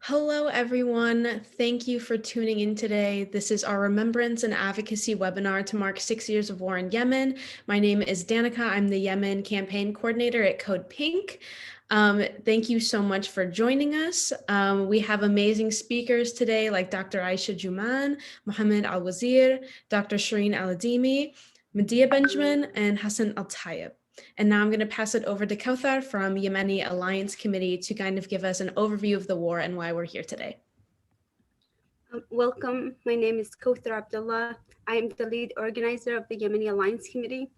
Hello, everyone. Thank you for tuning in today. This is our Remembrance and Advocacy webinar to mark 6 years of war in Yemen. My name is Danica. I'm the Yemen campaign coordinator at Code Pink. Thank you so much for joining us. We have amazing speakers today like Dr. Aisha Juman, Mohammed Al-Wazir, Dr. Shireen Al-Adimi, Medea Benjamin, and Hasan Atla. And now I'm going to pass it over to Kauthar from Yemeni Alliance Committee to kind of give us an overview of the war and why we're here today. Welcome. My name is Kauthar Abdullah. I am the lead organizer of the Yemeni Alliance Committee.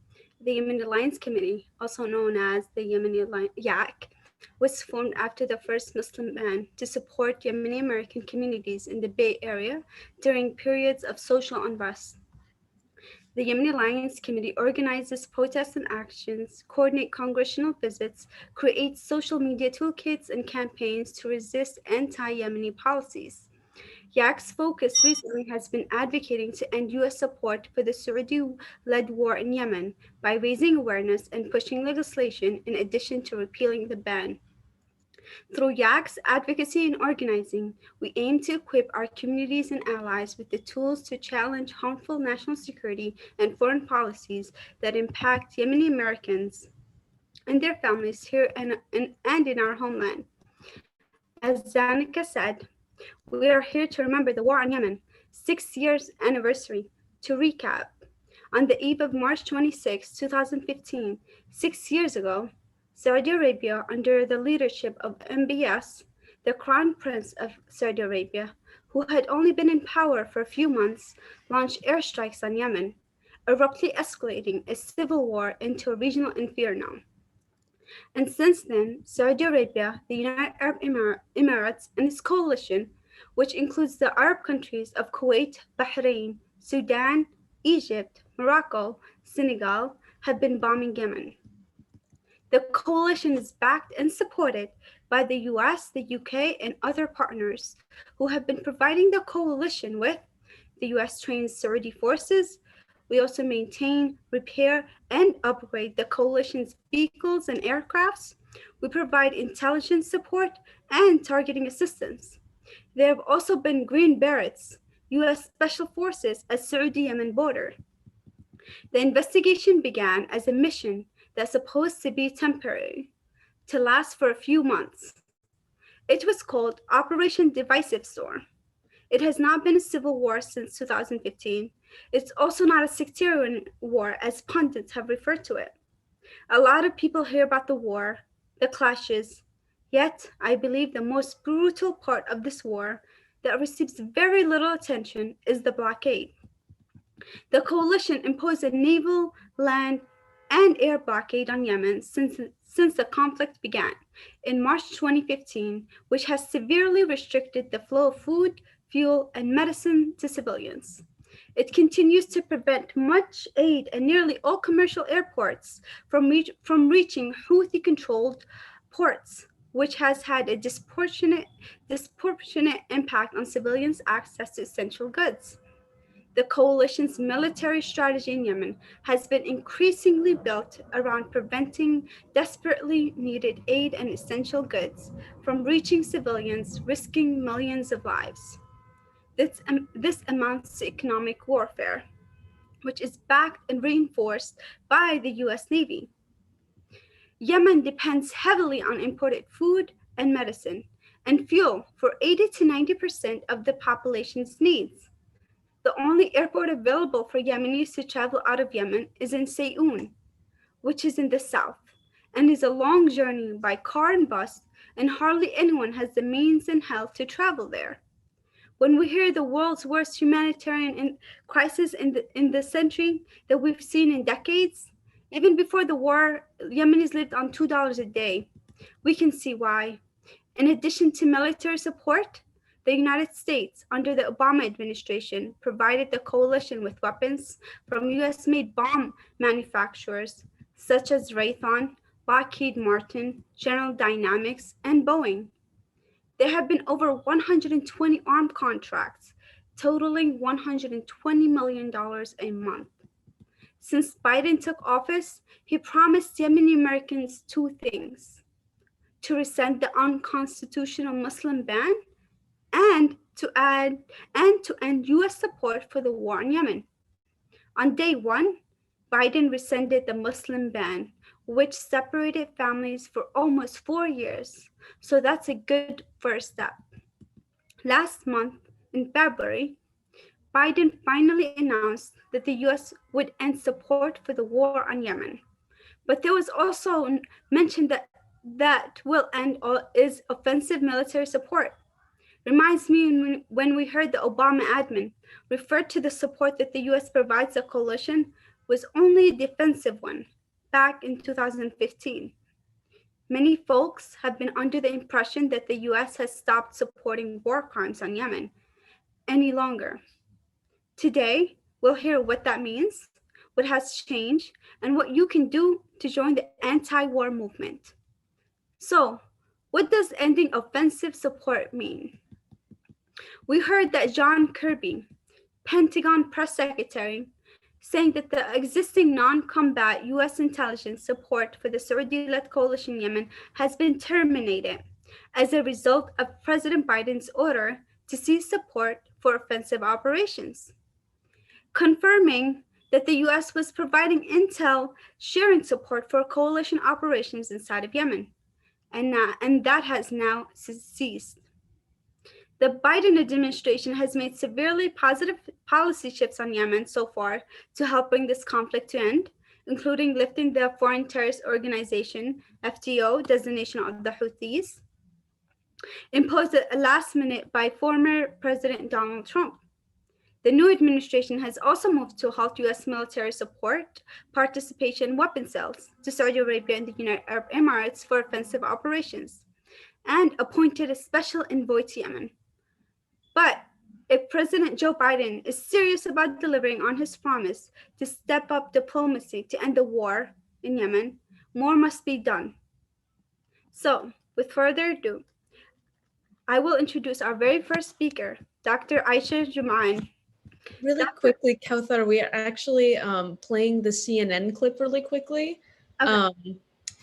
The Yemeni Alliance Committee, also known as the Yemeni YAC, was formed after the first Muslim ban to support Yemeni American communities in the Bay Area during periods of social unrest. The Yemeni Alliance Committee organizes protests and actions, coordinates congressional visits, creates social media toolkits and campaigns to resist anti-Yemeni policies. YAC's focus recently has been advocating to end U.S. support for the Saudi-led war in Yemen by raising awareness and pushing legislation in addition to repealing the ban. Through YAC's advocacy and organizing, we aim to equip our communities and allies with the tools to challenge harmful national security and foreign policies that impact Yemeni Americans and their families here and in our homeland. As Zanika said, we are here to remember the war in Yemen, 6 years anniversary. To recap, on the eve of March 26, 2015, 6 years ago, Saudi Arabia, under the leadership of MBS, the Crown Prince of Saudi Arabia, who had only been in power for a few months, launched airstrikes on Yemen, abruptly escalating a civil war into a regional inferno. And since then, Saudi Arabia, the United Arab Emirates, and its coalition, which includes the Arab countries of Kuwait, Bahrain, Sudan, Egypt, Morocco, Senegal, have been bombing Yemen. The coalition is backed and supported by the US, the UK, and other partners who have been providing the coalition with. The US trains Saudi forces. We also maintain, repair, and upgrade the coalition's vehicles and aircrafts. We provide intelligence support and targeting assistance. There have also been Green Berets, US Special Forces at Saudi-Yemen border. The investigation began as a mission that's supposed to be temporary, to last for a few months. It was called Operation Divisive Storm. It has not been a civil war since 2015. It's also not a sectarian war, as pundits have referred to it. A lot of people hear about the war, the clashes, yet I believe the most brutal part of this war that receives very little attention is the blockade. The coalition imposed a naval, land, and air blockade on Yemen since the conflict began in March 2015, which has severely restricted the flow of food, fuel, and medicine to civilians. It continues to prevent much aid and nearly all commercial airports from reaching Houthi-controlled ports, which has had a disproportionate impact on civilians' access to essential goods. The coalition's military strategy in Yemen has been increasingly built around preventing desperately needed aid and essential goods from reaching civilians, risking millions of lives. This amounts to economic warfare, which is backed and reinforced by the US Navy. Yemen depends heavily on imported food and medicine and fuel for 80 to 90% of the population's needs. The only airport available for Yemenis to travel out of Yemen is in Sayoun, which is in the south, and is a long journey by car and bus, and hardly anyone has the means and health to travel there. When we hear the world's worst humanitarian crisis in the century that we've seen in decades, even before the war, Yemenis lived on $2 a day. We can see why. In addition to military support, the United States, under the Obama administration, provided the coalition with weapons from US-made bomb manufacturers such as Raytheon, Lockheed Martin, General Dynamics, and Boeing. There have been over 120 armed contracts, totaling $120 million a month. Since Biden took office, he promised Yemeni Americans two things: to rescind the unconstitutional Muslim ban and to end U.S. support for the war in Yemen. On day one, Biden rescinded the Muslim ban, which separated families for almost 4 years. So that's a good first step. Last month, in February, Biden finally announced that the US would end support for the war on Yemen. But there was also mention that will end all is offensive military support. Reminds me when we heard the Obama admin refer to the support that the US provides the coalition was only a defensive one back in 2015. Many folks have been under the impression that the US has stopped supporting war crimes on Yemen any longer. Today, we'll hear what that means, what has changed, and what you can do to join the anti-war movement. So, what does ending offensive support mean? We heard that John Kirby, Pentagon press secretary, saying that the existing non-combat US intelligence support for the Saudi-led coalition in Yemen has been terminated as a result of President Biden's order to cease support for offensive operations, confirming that the US was providing intel sharing support for coalition operations inside of Yemen, and that has now ceased. The Biden administration has made severely positive policy shifts on Yemen so far to help bring this conflict to end, including lifting the Foreign Terrorist Organization, FTO, designation of the Houthis, imposed at last minute by former President Donald Trump. The new administration has also moved to halt US military support, participation in weapon sales to Saudi Arabia and the United Arab Emirates for offensive operations, and appointed a special envoy to Yemen. But if President Joe Biden is serious about delivering on his promise to step up diplomacy to end the war in Yemen, more must be done. So, with further ado, I will introduce our very first speaker, Dr. Aisha Jumaan. Really quickly, Kauthar, we are actually playing the CNN clip really quickly. Okay.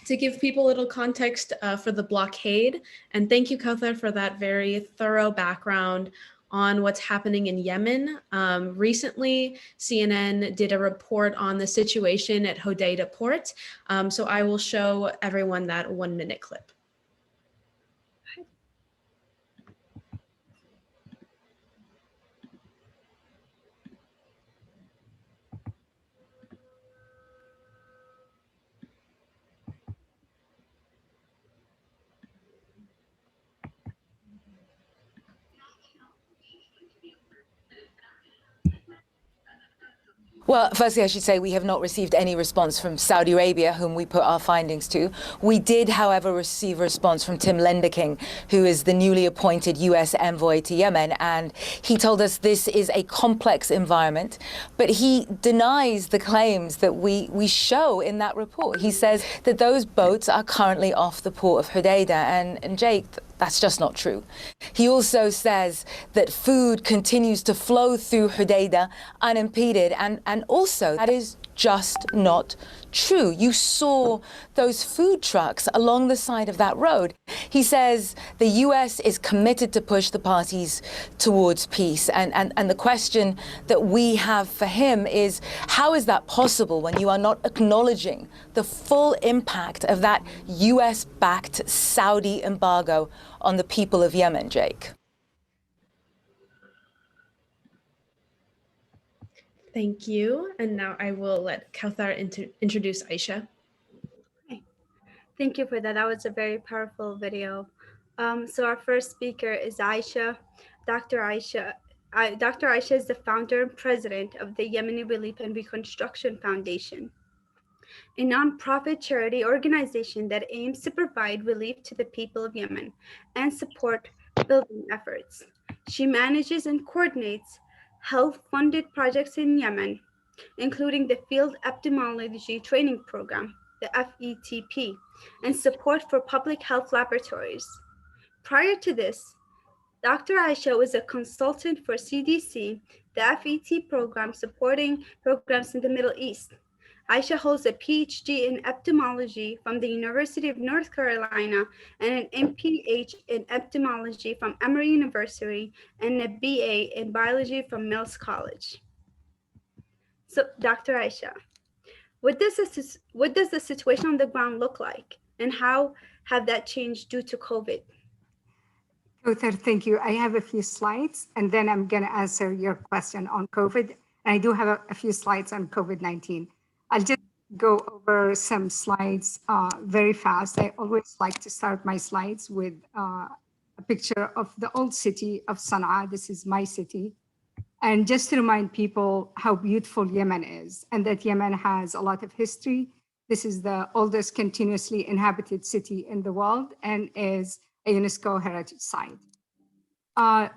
To give people a little context for the blockade. And thank you, Kauthar, for that very thorough background on what's happening in Yemen. Recently, CNN did a report on the situation at Hodeidah port. So I will show everyone that 1-minute clip. Well, firstly, I should say we have not received any response from Saudi Arabia, whom we put our findings to. We did, however, receive a response from Tim Lenderking, who is the newly appointed US envoy to Yemen. And he told us this is a complex environment, but he denies the claims that we show in that report. He says that those boats are currently off the port of Hodeidah. And Jake, that's just not true. He also says that food continues to flow through Hodeidah unimpeded, and also that is just not true. You saw those food trucks along the side of that road. He says the US is committed to push the parties towards peace. And the question that we have for him is, how is that possible when you are not acknowledging the full impact of that US-backed Saudi embargo on the people of Yemen, Jake? Thank you. And now I will let Kauthar introduce Aisha. Thank you for that. That was a very powerful video. So our first speaker is Aisha. Dr. Aisha is the founder and president of the Yemeni Relief and Reconstruction Foundation, a nonprofit charity organization that aims to provide relief to the people of Yemen and support building efforts. She manages and coordinates health-funded projects in Yemen, including the Field Epidemiology Training Program, the FETP, and support for public health laboratories. Prior to this, Dr. Aisha was a consultant for CDC, the FET program supporting programs in the Middle East. Aisha holds a PhD in ophthalmology from the University of North Carolina and an MPH in ophthalmology from Emory University and a BA in biology from Mills College. So, Dr. Aisha, what does the situation on the ground look like, and how have that changed due to COVID? Kauthar, thank you. I have a few slides, and then I'm going to answer your question on COVID. And I do have a few slides on COVID-19. I'll just go over some slides very fast. I always like to start my slides with a picture of the old city of Sana'a. This is my city. And just to remind people how beautiful Yemen is, and that Yemen has a lot of history. This is the oldest continuously inhabited city in the world and is a UNESCO heritage site.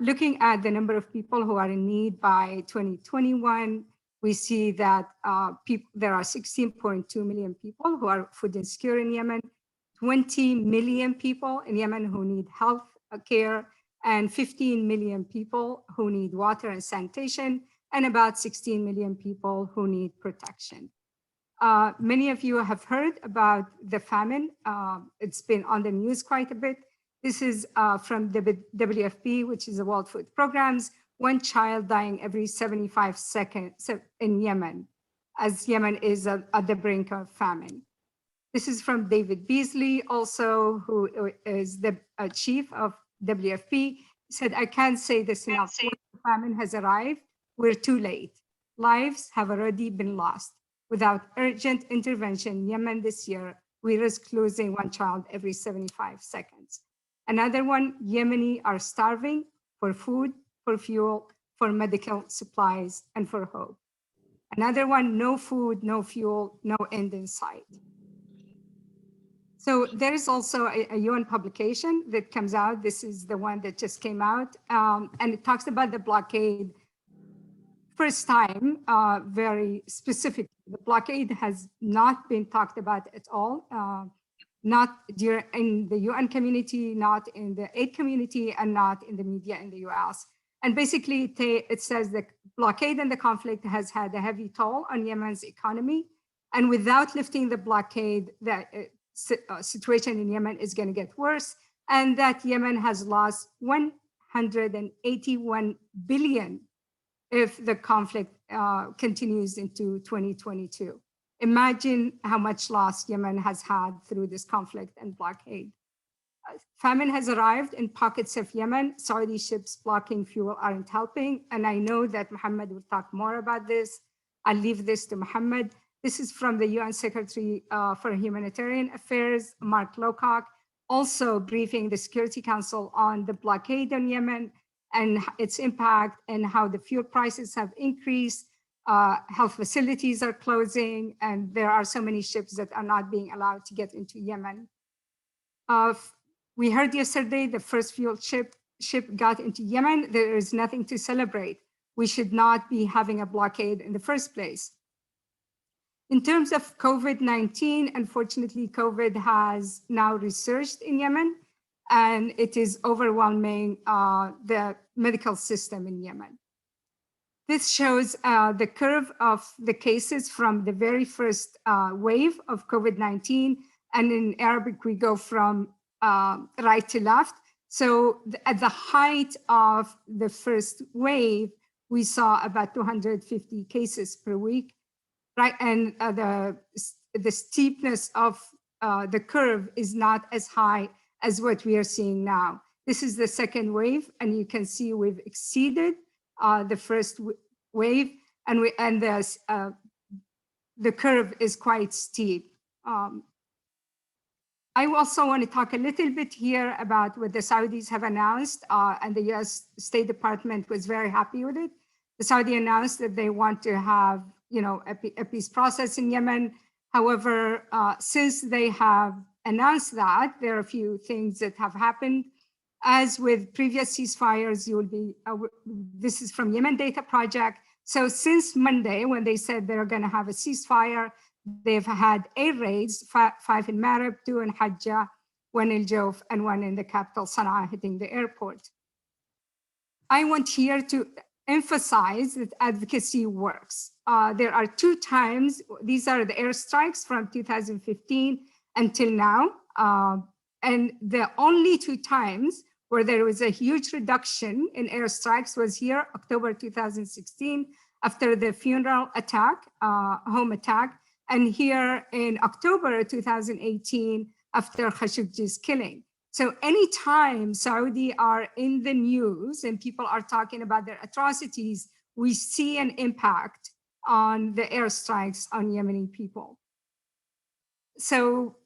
Looking at the number of people who are in need by 2021, we see that there are 16.2 million people who are food insecure in Yemen, 20 million people in Yemen who need health care, and 15 million people who need water and sanitation, and about 16 million people who need protection. Many of you have heard about the famine. It's been on the news quite a bit. This is from the WFP, which is the World Food Program's, one child dying every 75 seconds in Yemen, as Yemen is at the brink of famine. This is from David Beasley, also, who is the chief of WFP. He said, I can't say this enough. When the famine has arrived, we're too late. Lives have already been lost. Without urgent intervention in Yemen this year, we risk losing one child every 75 seconds. Another one, Yemeni are starving for food, for fuel, for medical supplies, and for hope. Another one, no food, no fuel, no end in sight. So there is also a UN publication that comes out. This is the one that just came out, and it talks about the blockade. First time, very specifically. The blockade has not been talked about at all, not in the UN community, not in the aid community, and not in the media in the US. And basically, it says the blockade and the conflict has had a heavy toll on Yemen's economy. And without lifting the blockade, the situation in Yemen is going to get worse. And that Yemen has lost 181 billion if the conflict continues into 2022. Imagine how much loss Yemen has had through this conflict and blockade. Famine has arrived in pockets of Yemen. Saudi ships blocking fuel aren't helping. And I know that Mohammed will talk more about this. I'll leave this to Mohammed. This is from the UN Secretary for Humanitarian Affairs, Mark Lowcock, also briefing the Security Council on the blockade on Yemen and its impact and how the fuel prices have increased. Health facilities are closing, and there are so many ships that are not being allowed to get into Yemen. We heard yesterday the first fuel ship got into Yemen. There is nothing to celebrate. We should not be having a blockade in the first place. In terms of COVID-19, unfortunately, COVID has now resurged in Yemen, and it is overwhelming the medical system in Yemen. This shows the curve of the cases from the very first wave of COVID-19, and in Arabic, we go from right to left. So at the height of the first wave, we saw about 250 cases per week, right? And the steepness of the curve is not as high as what we are seeing now. This is the second wave, and you can see we've exceeded the first wave, and the curve is quite steep. I also want to talk a little bit here about what the Saudis have announced, and the US State Department was very happy with it. The Saudi announced that they want to have, a peace process in Yemen. However, since they have announced that, there are a few things that have happened. As with previous ceasefires, this is from Yemen Data Project. So since Monday, when they said they're going to have a ceasefire, they've had 8 raids, 5 in Marib, 2 in Hajjah, 1 in Jof, and 1 in the capital, Sana'a, hitting the airport. I want here to emphasize that advocacy works. There are 2 times, these are the airstrikes from 2015 until now. And the only 2 times where there was a huge reduction in airstrikes was here, October 2016, after the funeral attack, home attack, and here in October 2018, after Khashoggi's killing. So anytime Saudi are in the news and people are talking about their atrocities, we see an impact on the airstrikes on Yemeni people. So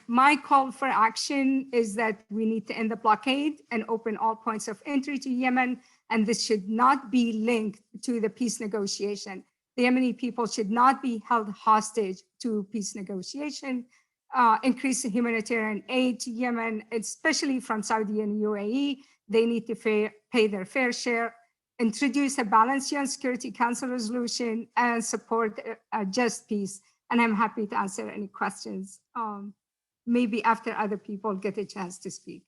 my call for action is that we need to end the blockade and open all points of entry to Yemen, and this should not be linked to the peace negotiation. The Yemeni people should not be held hostage to peace negotiation. Increase the humanitarian aid to Yemen, especially from Saudi and UAE. They need to pay their fair share, introduce a balanced UN Security Council resolution, and support a just peace. And I'm happy to answer any questions, maybe after other people get a chance to speak.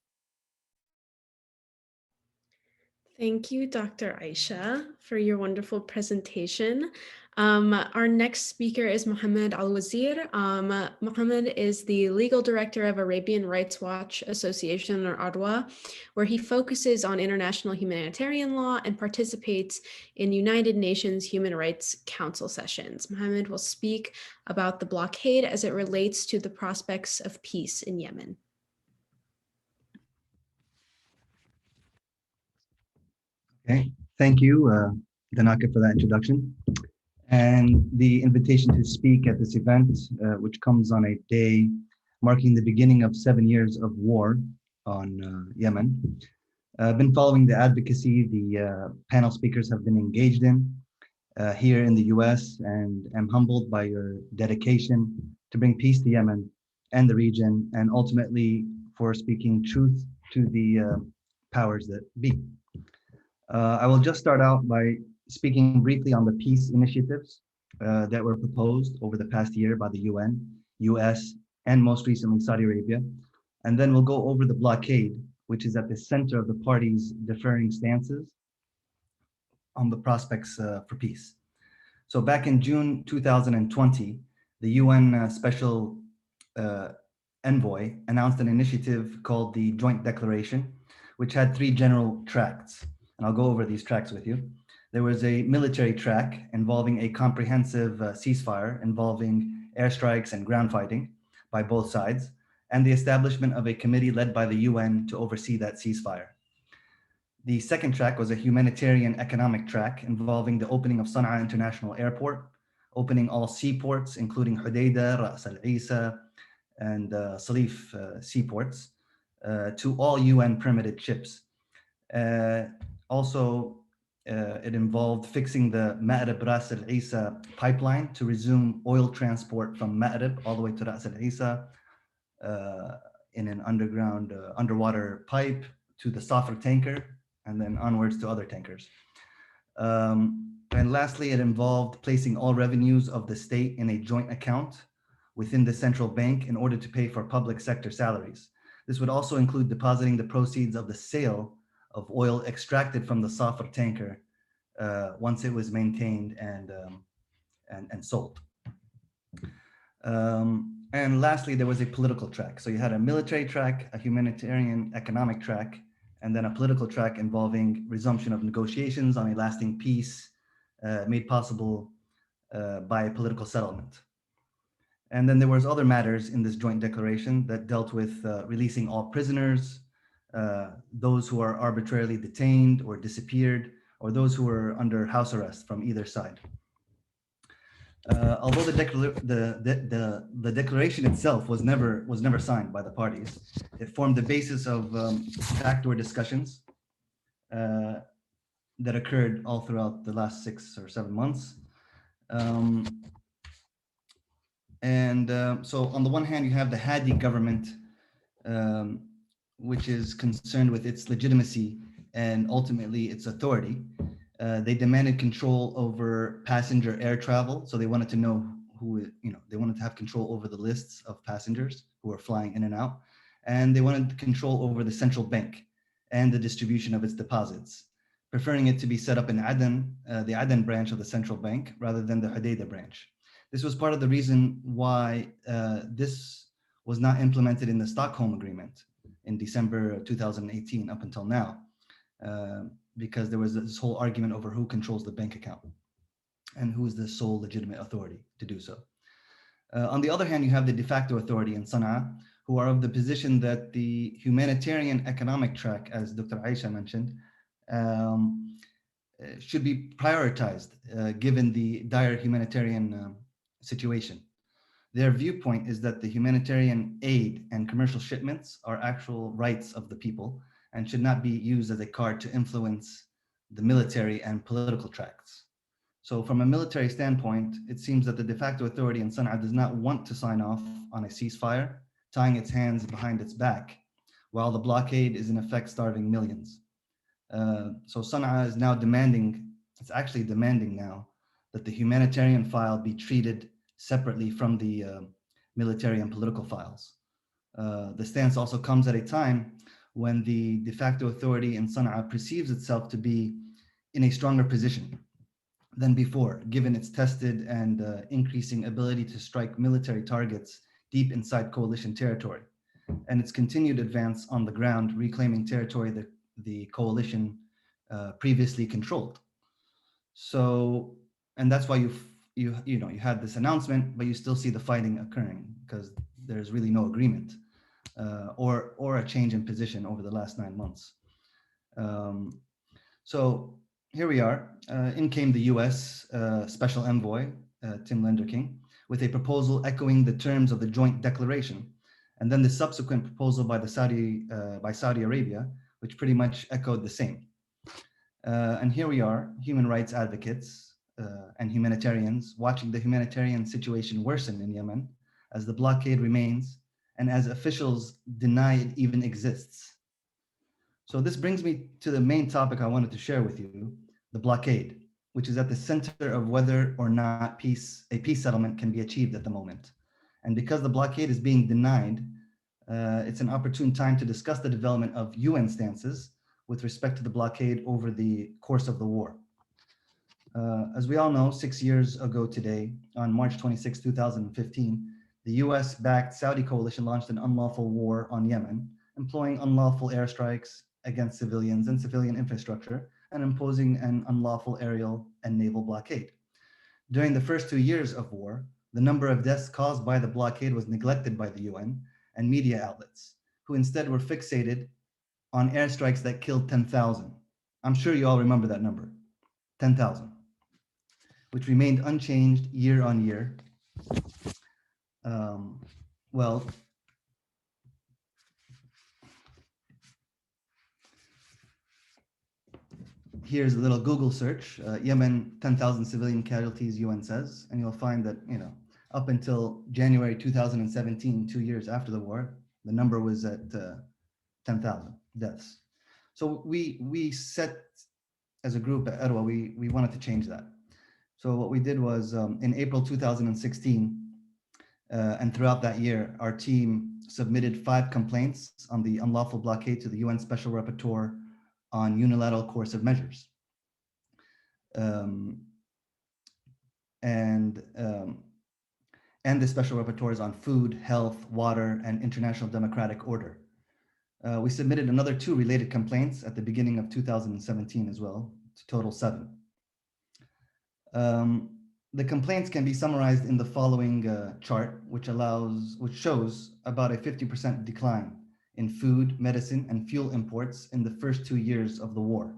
Thank you, Dr. Aisha, for your wonderful presentation. Our next speaker is Mohammed Al-Wazir. Mohammed is the legal director of Arabian Rights Watch Association, or ARWA, where he focuses on international humanitarian law and participates in United Nations Human Rights Council sessions. Mohammed will speak about the blockade as it relates to the prospects of peace in Yemen. Okay, thank you, Danaka, for that introduction and the invitation to speak at this event, which comes on a day marking the beginning of 7 years of war on Yemen. I've been following the advocacy the panel speakers have been engaged in here in the US, and am humbled by your dedication to bring peace to Yemen and the region, and ultimately for speaking truth to the powers that be. I will just start out by speaking briefly on the peace initiatives that were proposed over the past year by the UN, US, and most recently Saudi Arabia. And then we'll go over the blockade, which is at the center of the parties' differing stances on the prospects for peace. So back in June 2020, the UN Special Envoy announced an initiative called the Joint Declaration, which had 3 general tracts. And I'll go over these tracts with you. There was a military track involving a comprehensive ceasefire involving airstrikes and ground fighting by both sides, and the establishment of a committee led by the UN to oversee that ceasefire. The second track was a humanitarian economic track involving the opening of Sana'a International Airport, opening all seaports, including Hodeidah, Ras Al Isa, and Salif seaports, to all UN permitted ships. Also, it involved fixing the Ma'rib Ras Al Isa pipeline to resume oil transport from Ma'rib all the way to Ras Al Isa in an underwater pipe to the Safar tanker, and then onwards to other tankers. And lastly, it involved placing all revenues of the state in a joint account within the central bank in order to pay for public sector salaries. This would also include depositing the proceeds of the sale of oil extracted from the Safar tanker once it was maintained and sold. And lastly, there was a political track. So you had a military track, a humanitarian economic track, and then a political track involving resumption of negotiations on a lasting peace made possible by a political settlement. And then there was other matters in this joint declaration that dealt with releasing all prisoners, those who are arbitrarily detained or disappeared, or those who are under house arrest from either side. Although the declaration itself was never signed by the parties, it formed the basis of backdoor discussions that occurred all throughout the last 6 or 7 months. So on the one hand, you have the Hadi government, which is concerned with its legitimacy and ultimately its authority. They demanded control over passenger air travel. So they wanted to know they wanted to have control over the lists of passengers who are flying in and out. And they wanted control over the central bank and the distribution of its deposits. preferring it to be set up in Aden, the Aden branch of the central bank, rather than the Hodeidah branch. This was part of the reason why this was not implemented in the Stockholm Agreement in December 2018 up until now, because there was this whole argument over who controls the bank account and who is the sole legitimate authority to do so. On the other hand, you have the de facto authority in Sana'a, who are of the position that the humanitarian economic track, as Dr. Aisha mentioned, should be prioritized given the dire humanitarian situation. Their viewpoint is that the humanitarian aid and commercial shipments are actual rights of the people and should not be used as a card to influence the military and political tracks. So from a military standpoint, it seems that the de facto authority in Sana'a does not want to sign off on a ceasefire, tying its hands behind its back, while the blockade is in effect starving millions. So Sana'a is now demanding, it's actually demanding now, that the humanitarian file be treated separately from the military and political files. The stance also comes at a time when the de facto authority in Sana'a perceives itself to be in a stronger position than before, given its tested and increasing ability to strike military targets deep inside coalition territory, and its continued advance on the ground, reclaiming territory that the coalition previously controlled. So, and that's why you had this announcement, but you still see the fighting occurring because there's really no agreement or a change in position over the last 9 months. So here we are. In came the U.S. Special Envoy Tim Lenderking with a proposal echoing the terms of the joint declaration, and then the subsequent proposal by Saudi Arabia, which pretty much echoed the same. And here we are, human rights advocates and humanitarians, watching the humanitarian situation worsen in Yemen as the blockade remains and as officials deny it even exists. So this brings me to the main topic I wanted to share with you, the blockade, which is at the center of whether or not a peace settlement can be achieved at the moment. And because the blockade is being denied, it's an opportune time to discuss the development of UN stances with respect to the blockade over the course of the war. As we all know, 6 years ago today, on March 26, 2015, the US-backed Saudi coalition launched an unlawful war on Yemen, employing unlawful airstrikes against civilians and civilian infrastructure, and imposing an unlawful aerial and naval blockade. During the first 2 years of war, the number of deaths caused by the blockade was neglected by the UN and media outlets, who instead were fixated on airstrikes that killed 10,000. I'm sure you all remember that number, 10,000, which remained unchanged year on year. Well, here's a little Google search, Yemen, 10,000 civilian casualties, UN says, and you'll find that, up until January 2017, 2 years after the war, the number was at 10,000 deaths. So we set, as a group at Erwa, we wanted to change that. So what we did was in April 2016, and throughout that year, our team submitted 5 complaints on the unlawful blockade to the UN Special Rapporteur on unilateral coercive measures. And the Special Rapporteurs on food, health, water, and international democratic order. We submitted another 2 related complaints at the beginning of 2017 as well, to total 7. The complaints can be summarized in the following chart, which shows about a 50% decline in food, medicine, and fuel imports in the first 2 years of the war.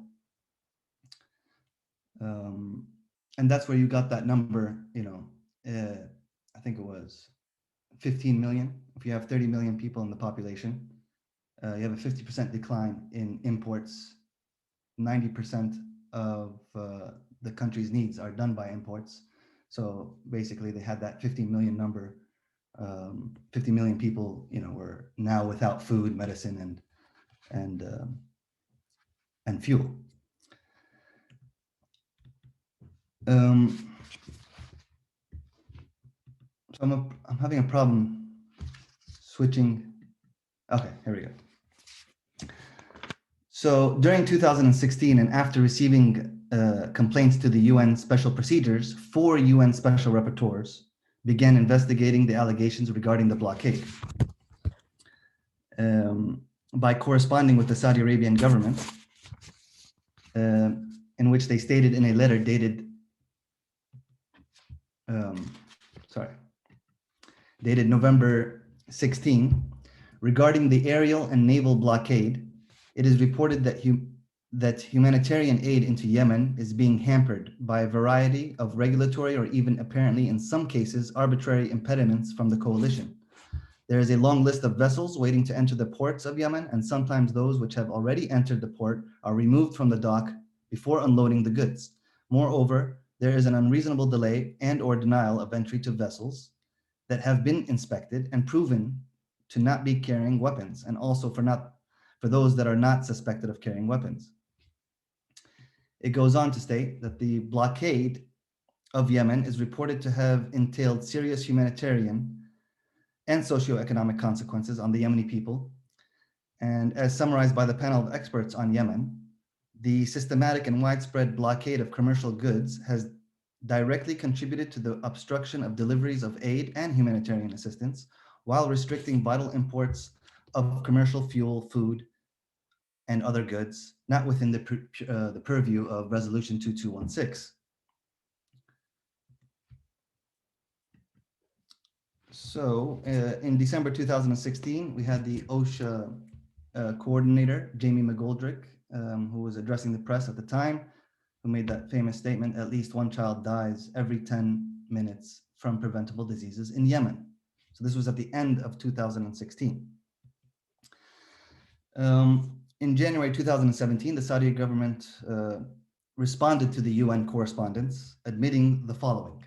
And that's where you got that number, I think it was 15 million. If you have 30 million people in the population, you have a 50% decline in imports. 90% of the country's needs are done by imports. So basically they had that 50 million number. 50 million people, were now without food, medicine, and fuel. So I'm having a problem switching. Okay, here we go. So during 2016, and after receiving complaints to the UN special procedures, 4 UN special rapporteurs began investigating the allegations regarding the blockade. By corresponding with the Saudi Arabian government, in which they stated in a letter dated November 16, regarding the aerial and naval blockade, it is reported that humanitarian aid into Yemen is being hampered by a variety of regulatory or even apparently in some cases arbitrary impediments from the coalition. There is a long list of vessels waiting to enter the ports of Yemen, and sometimes those which have already entered the port are removed from the dock before unloading the goods. Moreover, there is an unreasonable delay and/or denial of entry to vessels that have been inspected and proven to not be carrying weapons, and also for those that are not suspected of carrying weapons. It goes on to state that the blockade of Yemen is reported to have entailed serious humanitarian and socioeconomic consequences on the Yemeni people. And as summarized by the panel of experts on Yemen, the systematic and widespread blockade of commercial goods has directly contributed to the obstruction of deliveries of aid and humanitarian assistance, while restricting vital imports of commercial fuel, food, and other goods, not within the purview of Resolution 2216. So in December 2016, we had the OCHA coordinator, Jamie McGoldrick, who was addressing the press at the time, who made that famous statement, at least one child dies every 10 minutes from preventable diseases in Yemen. So this was at the end of 2016. In January 2017, the Saudi government responded to the UN correspondence, admitting the following.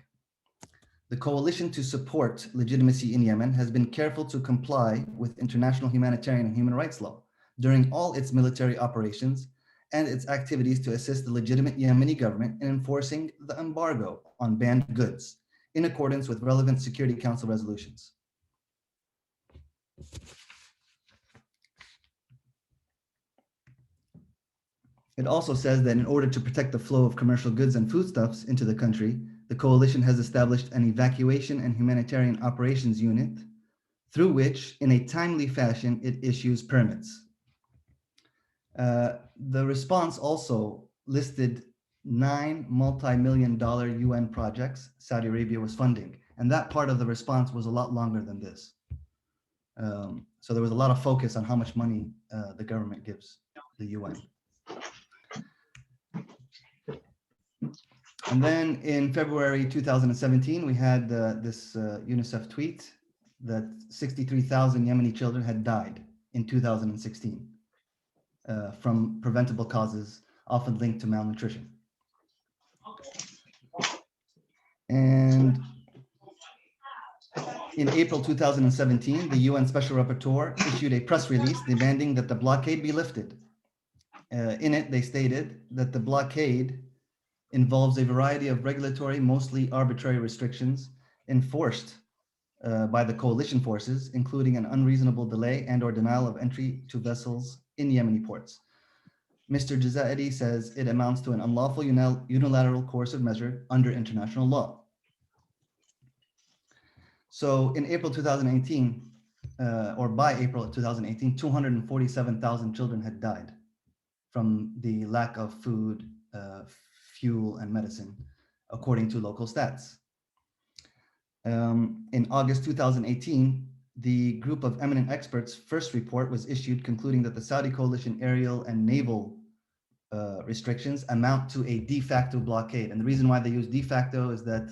The coalition to support legitimacy in Yemen has been careful to comply with international humanitarian and human rights law during all its military operations and its activities to assist the legitimate Yemeni government in enforcing the embargo on banned goods in accordance with relevant Security Council resolutions. It also says that in order to protect the flow of commercial goods and foodstuffs into the country, the coalition has established an evacuation and humanitarian operations unit through which, in a timely fashion, it issues permits. The response also listed 9 multi-million-dollar UN projects Saudi Arabia was funding, and that part of the response was a lot longer than this. So there was a lot of focus on how much money the government gives the UN. And then in February 2017, we had this UNICEF tweet that 63,000 Yemeni children had died in 2016 from preventable causes, often linked to malnutrition. And in April 2017, the UN Special Rapporteur issued a press release demanding that the blockade be lifted. In it, they stated that the blockade involves a variety of regulatory, mostly arbitrary restrictions enforced by the coalition forces, including an unreasonable delay and/or denial of entry to vessels in Yemeni ports. Mr. Jazairi says it amounts to an unlawful unilateral coercive measure under international law. So in April 2018, or by April of 2018, 247,000 children had died from the lack of food, fuel, and medicine, according to local stats. In August 2018, the group of eminent experts' first report was issued concluding that the Saudi coalition aerial and naval restrictions amount to a de facto blockade. And the reason why they use de facto is that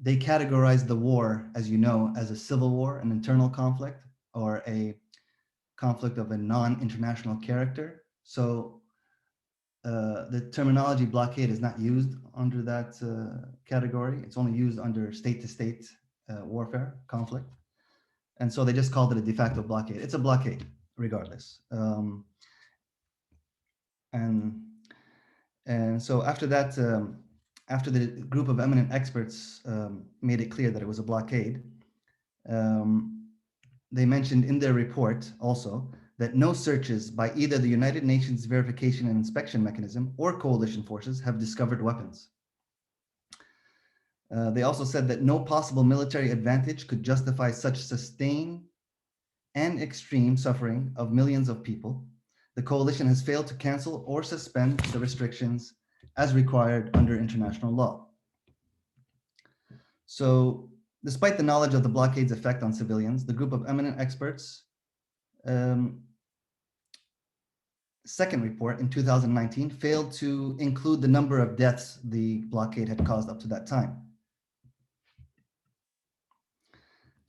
they categorize the war, as you know, as a civil war, an internal conflict, or a conflict of a non-international character. So the terminology blockade is not used under that category. It's only used under state-to-state warfare, conflict. And so they just called it a de facto blockade. It's a blockade, regardless. And so after that, after the group of eminent experts made it clear that it was a blockade, they mentioned in their report also that no searches by either the United Nations Verification and Inspection Mechanism or coalition forces have discovered weapons. They also said that no possible military advantage could justify such sustained and extreme suffering of millions of people. The coalition has failed to cancel or suspend the restrictions as required under international law. So, despite the knowledge of the blockade's effect on civilians, the group of eminent experts second report in 2019 failed to include the number of deaths the blockade had caused up to that time.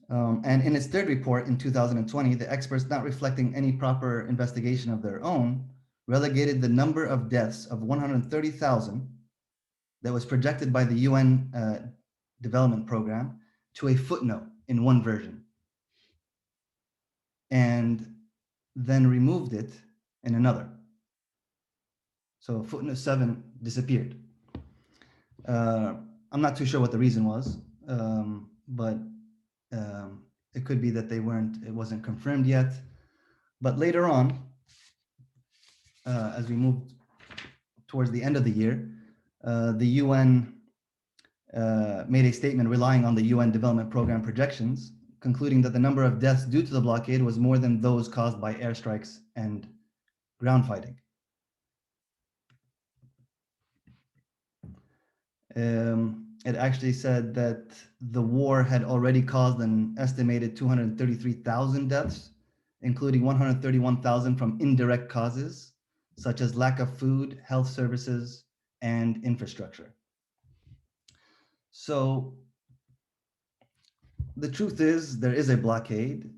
And in its third report in 2020, the experts, not reflecting any proper investigation of their own, relegated the number of deaths of 130,000 that was projected by the UN development program to a footnote in one version, and then removed it in another. So footnote 7 disappeared. I'm not too sure what the reason was, but it could be that it wasn't confirmed yet. But later on, as we moved towards the end of the year, the UN made a statement relying on the UN development program projections, concluding that the number of deaths due to the blockade was more than those caused by airstrikes and ground fighting. It actually said that the war had already caused an estimated 233,000 deaths, including 131,000 from indirect causes, such as lack of food, health services, and infrastructure. So the truth is, there is a blockade.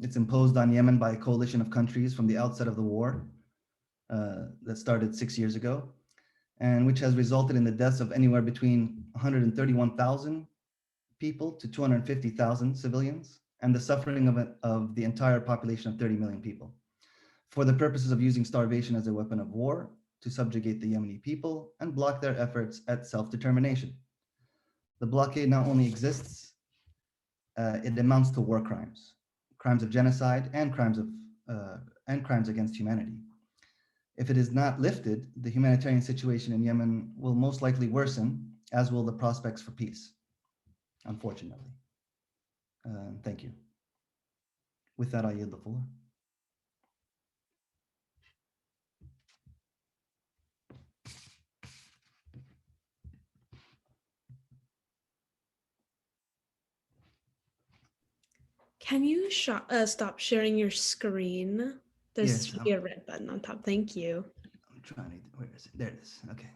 It's imposed on Yemen by a coalition of countries from the outset of the war that started 6 years ago, and which has resulted in the deaths of anywhere between 131,000 people to 250,000 civilians, and the suffering of the entire population of 30 million people, for the purposes of using starvation as a weapon of war to subjugate the Yemeni people and block their efforts at self-determination. The blockade not only exists, it amounts to war crimes, crimes of genocide, and crimes against humanity. If it is not lifted, the humanitarian situation in Yemen will most likely worsen, as will the prospects for peace, unfortunately. Thank you. With that, I yield the floor. Can you stop sharing your screen? There's Yes, a red button on top. Thank you. I'm trying to, where is it? There it is, okay.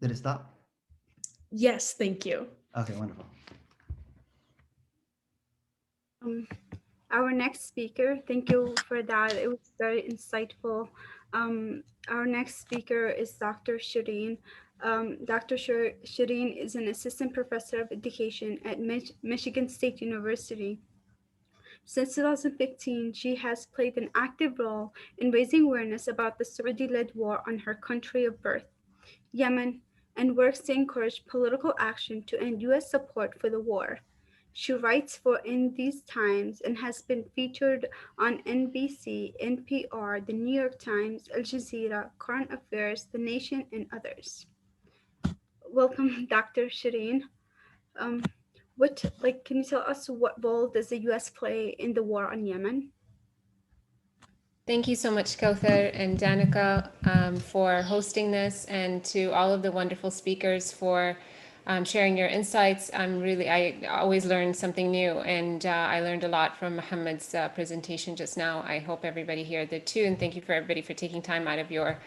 Did it stop? Yes, thank you. Okay, wonderful. Our next speaker, thank you for that. It was very insightful. Our next speaker is Dr. Shireen. Dr. Shireen is an assistant professor of education at Michigan State University. Since 2015, she has played an active role in raising awareness about the Saudi-led war on her country of birth, Yemen, and works to encourage political action to end U.S. support for the war. She writes for In These Times and has been featured on NBC, NPR, The New York Times, Al Jazeera, Current Affairs, The Nation, and others. Welcome, Dr. Shireen. Can you tell us what role does the U.S. play in the war on Yemen? Thank you so much, Kauthar and Danica, for hosting this, and to all of the wonderful speakers for sharing your insights. I always learn something new, and I learned a lot from Mohammed's presentation just now. I hope everybody here did too, and thank you for everybody for taking time out of your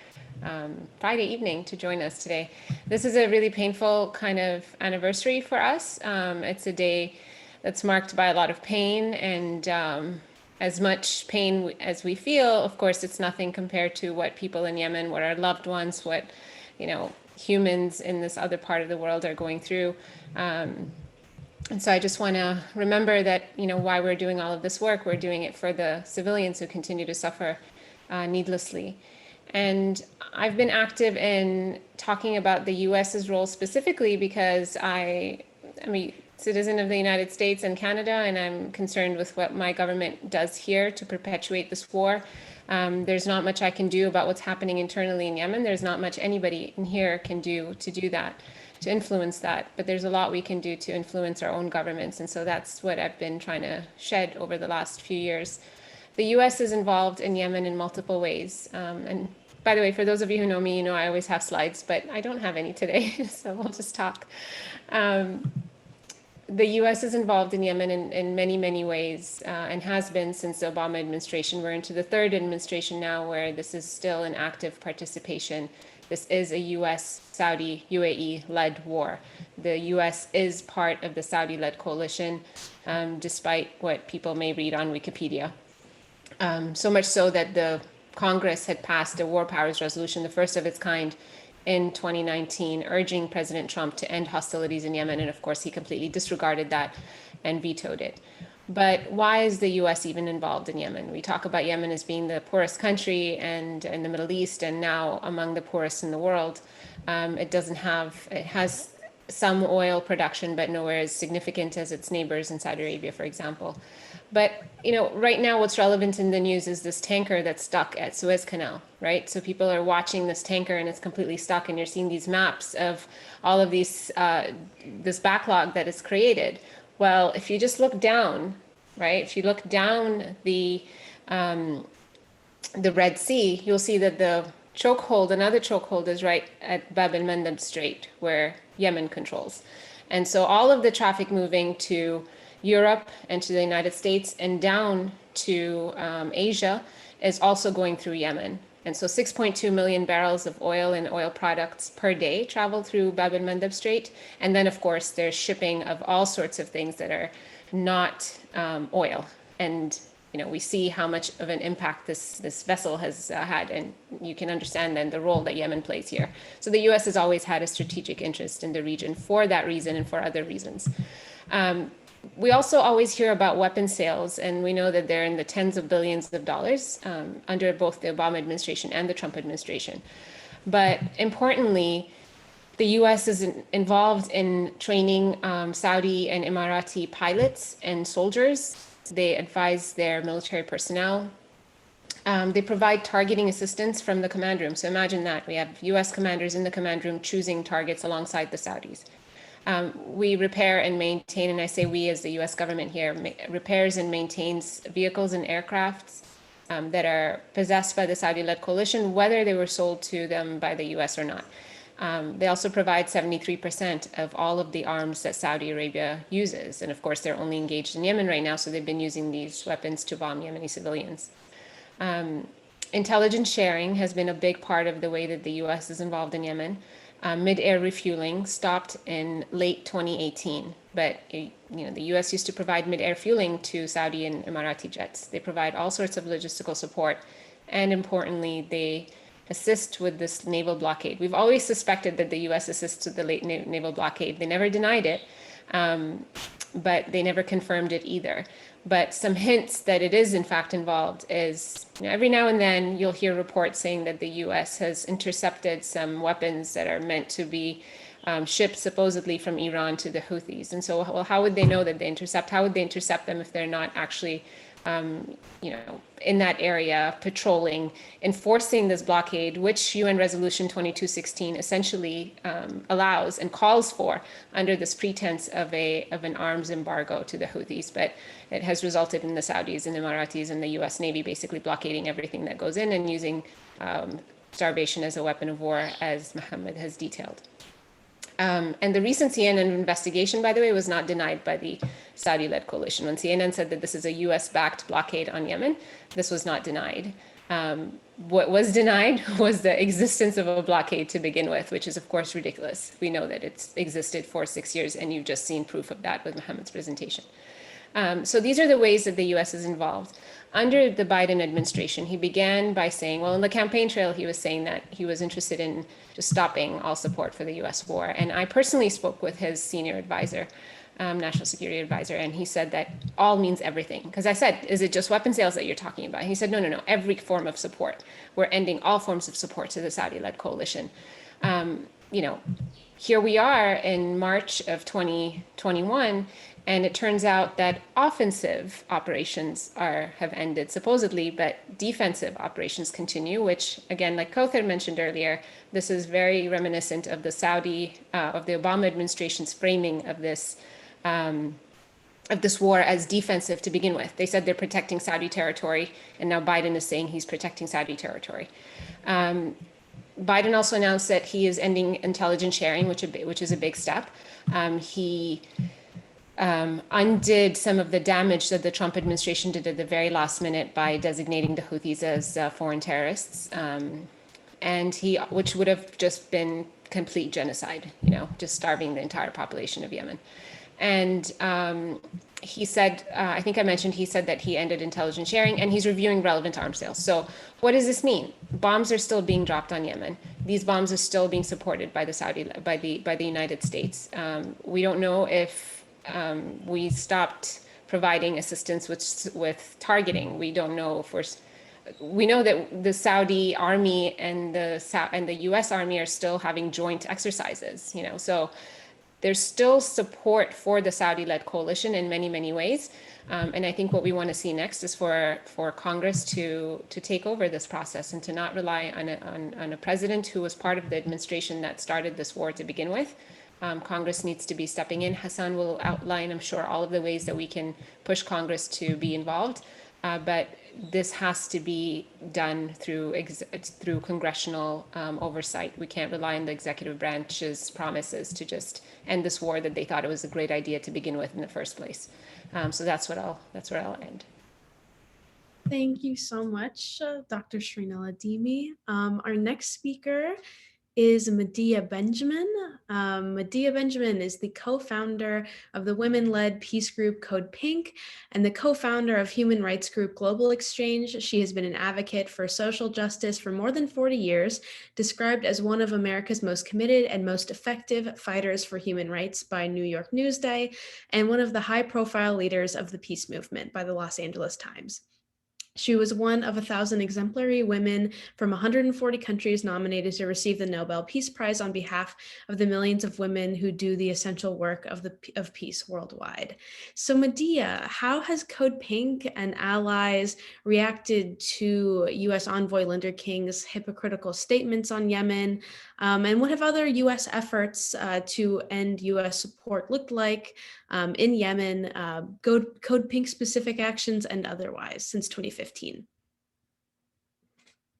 Friday evening to join us today. This is a really painful kind of anniversary for us. It's a day that's marked by a lot of pain, and as much pain as we feel, of course, it's nothing compared to what people in Yemen, what our loved ones, what, humans in this other part of the world are going through. And so I just want to remember that, why we're doing all of this work, we're doing it for the civilians who continue to suffer needlessly. And I've been active in talking about the US's role specifically because citizen of the United States and Canada, and I'm concerned with what my government does here to perpetuate this war. There's not much I can do about what's happening internally in Yemen. There's not much anybody in here can do to do that, to influence that. But there's a lot we can do to influence our own governments. And so that's what I've been trying to shed over the last few years. The US is involved in Yemen in multiple ways. And by the way, for those of you who know me, you know I always have slides, but I don't have any today, so we'll just talk. The US is involved in Yemen in many, many ways and has been since the Obama administration. We're into the third administration now where this is still an active participation. This is a US, Saudi, UAE-led war. The US is part of the Saudi-led coalition, despite what people may read on Wikipedia. So much so that the Congress had passed a war powers resolution, the first of its kind, in 2019, urging President Trump to end hostilities in Yemen. And of course, he completely disregarded that and vetoed it. But why is the US even involved in Yemen? We talk about Yemen as being the poorest country and in the Middle East, and now among the poorest in the world. It has some oil production, but nowhere as significant as its neighbors in Saudi Arabia, for example. But, you know, right now what's relevant in the news is this tanker that's stuck at Suez Canal, right? So people are watching this tanker and it's completely stuck, and you're seeing these maps of all of these, this backlog that is created. Well, if you just look down, right? If you look down the Red Sea, you'll see that the chokehold, another chokehold, is right at Bab el-Mandeb Strait, where Yemen controls. And so all of the traffic moving to Europe and to the United States and down to Asia is also going through Yemen. And so 6.2 million barrels of oil and oil products per day travel through Bab el-Mandeb Strait. And then, of course, there's shipping of all sorts of things that are not oil. And you know, we see how much of an impact this vessel has had, and you can understand then the role that Yemen plays here. So the US has always had a strategic interest in the region for that reason and for other reasons. We also always hear about weapon sales, and we know that they're in the tens of billions of dollars under both the Obama administration and the Trump administration. But importantly, the US is involved in training Saudi and Emirati pilots and soldiers. They advise their military personnel. They provide targeting assistance from the command room. So imagine that. We have US commanders in the command room choosing targets alongside the Saudis. We repair and maintain, and I say we as the US government here, repairs and maintains vehicles and aircrafts that are possessed by the Saudi-led coalition, whether they were sold to them by the US or not. They also provide 73% of all of the arms that Saudi Arabia uses. And of course, they're only engaged in Yemen right now, so they've been using these weapons to bomb Yemeni civilians. Intelligence sharing has been a big part of the way that the US is involved in Yemen. Mid-air refueling stopped in late 2018, but the US used to provide mid-air fueling to Saudi and Emirati jets. They provide all sorts of logistical support, and importantly, they assist with this naval blockade. We've always suspected that the US assists with the late naval blockade. They never denied it, but they never confirmed it either. But some hints that it is in fact involved is, every now and then you'll hear reports saying that the US has intercepted some weapons that are meant to be shipped supposedly from Iran to the Houthis. And so, well, how would they know that they intercept? How would they intercept them if they're not actually in that area, patrolling, enforcing this blockade, which UN Resolution 2216 essentially allows and calls for under this pretense of an arms embargo to the Houthis. But it has resulted in the Saudis and Emiratis and the US Navy basically blockading everything that goes in and using starvation as a weapon of war, as Mohammed has detailed. And the recent CNN investigation, by the way, was not denied by the Saudi-led coalition. When CNN said that this is a US-backed blockade on Yemen, this was not denied. What was denied was the existence of a blockade to begin with, which is, of course, ridiculous. We know that it's existed for 6 years, and you've just seen proof of that with Mohammed's presentation. So these are the ways that the US is involved. Under the Biden administration, he began by saying, well, in the campaign trail, he was saying that he was interested in just stopping all support for the US war. And I personally spoke with his senior advisor, national security advisor, and he said that all means everything. Because I said, is it just weapon sales that you're talking about? And he said, no, every form of support. We're ending all forms of support to the Saudi-led coalition. here we are in March of 2021, and it turns out that offensive operations have ended supposedly, but defensive operations continue, which again, like Kauthar mentioned earlier, this is very reminiscent of the Obama administration's framing of this war as defensive to begin with. They said they're protecting Saudi territory, and now Biden is saying he's protecting Saudi territory. Biden also announced that he is ending intelligence sharing, which is a big step. He undid some of the damage that the Trump administration did at the very last minute by designating the Houthis as foreign terrorists, which would have just been complete genocide, just starving the entire population of Yemen. And he said, I think I mentioned, he said that he ended intelligence sharing, and he's reviewing relevant arms sales. So what does this mean? Bombs are still being dropped on Yemen. These bombs are still being supported by the United States. We don't know if we stopped providing assistance with targeting. We don't know we know that the Saudi army and the U.S. army are still having joint exercises. So there's still support for the Saudi-led coalition in many, many ways. And I think what we want to see next is for Congress to take over this process and to not rely on a president who was part of the administration that started this war to begin with. Congress needs to be stepping in. Hasan will outline, I'm sure, all of the ways that we can push Congress to be involved. But this has to be done through congressional oversight. We can't rely on the executive branch's promises to just end this war that they thought it was a great idea to begin with in the first place. So that's where I'll end. Thank you so much, Dr. Srinala Dimi. Our next speaker is Medea Benjamin. Medea Benjamin is the co-founder of the women-led peace group Code Pink and the co-founder of human rights group Global Exchange. She has been an advocate for social justice for more than 40 years, described as one of America's most committed and most effective fighters for human rights by New York Newsday, and one of the high-profile leaders of the peace movement by the Los Angeles Times. She was one of 1,000 exemplary women from 140 countries nominated to receive the Nobel Peace Prize on behalf of the millions of women who do the essential work of peace worldwide. So Medea, how has Code Pink and allies reacted to U.S. envoy Linda King's hypocritical statements on Yemen? And what have other U.S. efforts to end U.S. support looked like in Yemen, Code Pink specific actions and otherwise since 2015?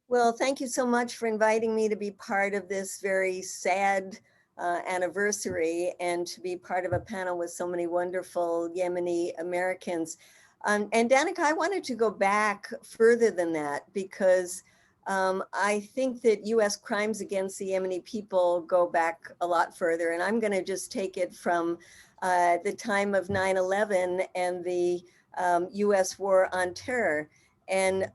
Well, thank you so much for inviting me to be part of this very sad anniversary and to be part of a panel with so many wonderful Yemeni Americans. And Danica, I wanted to go back further than that because I think that US crimes against the Yemeni people go back a lot further. And I'm gonna just take it from the time of 9/11 and the US war on terror. And